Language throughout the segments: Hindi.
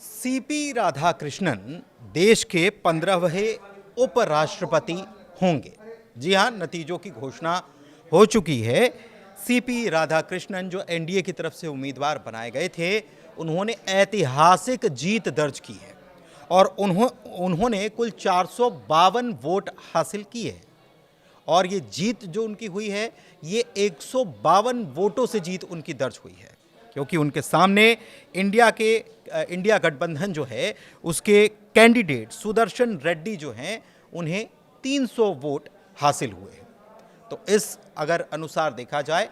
सीपी राधाकृष्णन देश के 15वें उपराष्ट्रपति होंगे। जी हां, नतीजों की घोषणा हो चुकी है। सीपी राधाकृष्णन जो एनडीए की तरफ से उम्मीदवार बनाए गए थे, उन्होंने ऐतिहासिक जीत दर्ज की है और उन्होंने कुल 452 वोट हासिल किए हैं। और ये जीत जो उनकी हुई है, ये 152 वोटों से जीत उनकी दर्ज हुई है, क्योंकि उनके सामने इंडिया गठबंधन जो है, उसके कैंडिडेट सुदर्शन रेड्डी जो हैं, उन्हें 300 वोट हासिल हुए हैं। तो इस अगर अनुसार देखा जाए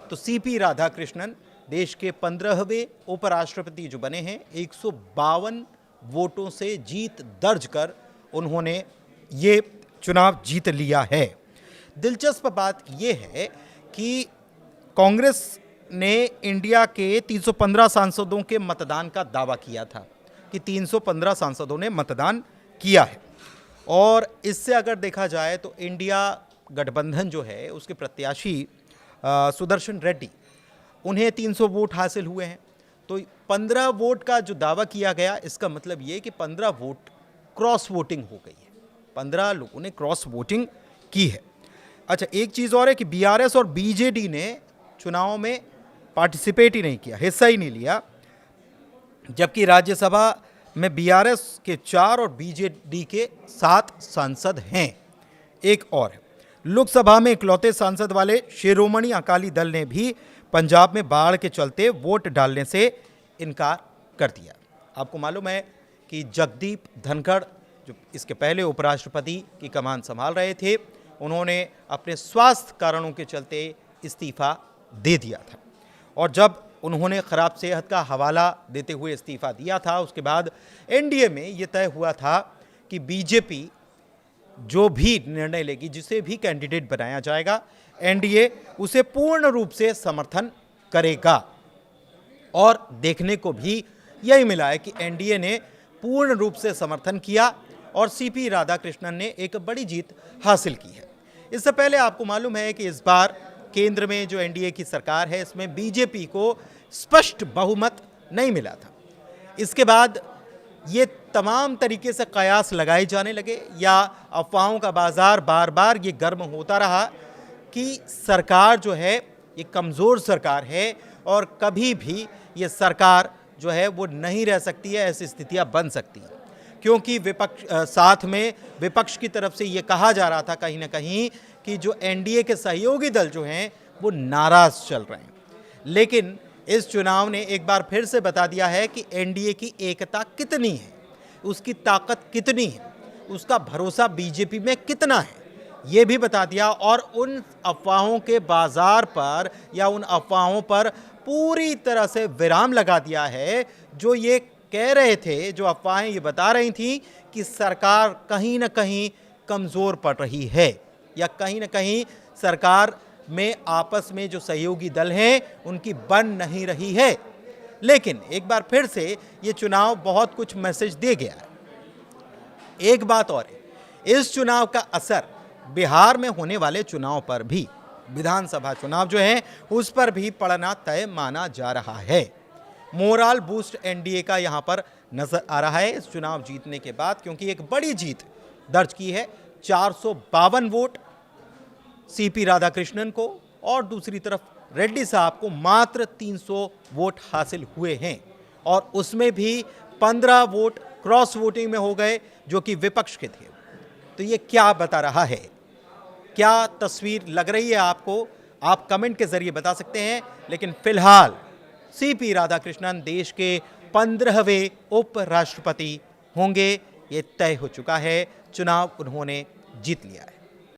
तो सीपी राधाकृष्णन देश के 15वें उपराष्ट्रपति जो बने हैं, 152 वोटों से जीत दर्ज कर उन्होंने ये चुनाव जीत लिया है। दिलचस्प बात यह है कि कांग्रेस ने इंडिया के 315 सांसदों के मतदान का दावा किया था कि 315 सांसदों ने मतदान किया है। और इससे अगर देखा जाए तो इंडिया गठबंधन जो है, उसके प्रत्याशी सुदर्शन रेड्डी, उन्हें 300 वोट हासिल हुए हैं। तो 15 वोट का जो दावा किया गया, इसका मतलब ये कि 15 वोट क्रॉस वोटिंग हो गई है। 15 लोगों ने क्रॉस वोटिंग की है। अच्छा, एक चीज़ और है कि बीआरएस और बीजेडी ने चुनाव में पार्टिसिपेट ही नहीं किया, हिस्सा ही नहीं लिया, जबकि राज्यसभा में बीआरएस के 4 और बीजेडी के 7 सांसद हैं। एक और है, लोकसभा में इकलौते सांसद वाले शिरोमणि अकाली दल ने भी पंजाब में बाढ़ के चलते वोट डालने से इनकार कर दिया। आपको मालूम है कि जगदीप धनखड़ जो इसके पहले उपराष्ट्रपति की कमान संभाल रहे थे, उन्होंने अपने स्वास्थ्य कारणों के चलते इस्तीफा दे दिया था। और जब उन्होंने खराब सेहत का हवाला देते हुए इस्तीफा दिया था, उसके बाद एनडीए में ये तय हुआ था कि बीजेपी जो भी निर्णय लेगी, जिसे भी कैंडिडेट बनाया जाएगा, एनडीए उसे पूर्ण रूप से समर्थन करेगा। और देखने को भी यही मिला है कि एनडीए ने पूर्ण रूप से समर्थन किया और सीपी राधाकृष्णन ने एक बड़ी जीत हासिल की है। इससे पहले आपको मालूम है कि इस बार केंद्र में जो एनडीए की सरकार है, इसमें बीजेपी को स्पष्ट बहुमत नहीं मिला था। इसके बाद ये तमाम तरीके से कयास लगाए जाने लगे या अफवाहों का बाजार बार बार ये गर्म होता रहा कि सरकार जो है, ये कमज़ोर सरकार है और कभी भी ये सरकार जो है वो नहीं रह सकती है, ऐसी स्थितियां बन सकती हैं। क्योंकि साथ में विपक्ष की तरफ से ये कहा जा रहा था कहीं ना कहीं कि जो एनडीए के सहयोगी दल जो हैं, वो नाराज़ चल रहे हैं। लेकिन इस चुनाव ने एक बार फिर से बता दिया है कि एनडीए की एकता कितनी है, उसकी ताकत कितनी है, उसका भरोसा बीजेपी में कितना है, ये भी बता दिया। और उन अफवाहों के बाजार पर या उन अफवाहों पर पूरी तरह से विराम लगा दिया है, जो ये कह रहे थे, जो अफवाहें ये बता रही थी कि सरकार कहीं ना कहीं कमज़ोर पड़ रही है या कहीं ना कहीं सरकार में आपस में जो सहयोगी दल हैं, उनकी बन नहीं रही है। लेकिन एक बार फिर से ये चुनाव बहुत कुछ मैसेज दे गया है। एक बात और है, इस चुनाव का असर बिहार में होने वाले चुनाव पर भी, विधानसभा चुनाव जो है, उस पर भी पड़ना तय माना जा रहा है। मोरल बूस्ट एनडीए का यहां पर नजर आ रहा है इस चुनाव जीतने के बाद, क्योंकि एक बड़ी जीत दर्ज की है। 452 वोट सीपी राधाकृष्णन को और दूसरी तरफ रेड्डी साहब को मात्र 300 वोट हासिल हुए हैं। और उसमें भी 15 वोट क्रॉस वोटिंग में हो गए, जो कि विपक्ष के थे। तो ये क्या बता रहा है, क्या तस्वीर लग रही है आपको? आप कमेंट के जरिए बता सकते हैं। लेकिन फिलहाल सीपी राधाकृष्णन देश के 15वें उपराष्ट्रपति होंगे, ये तय हो चुका है। चुनाव उन्होंने जीत लिया है।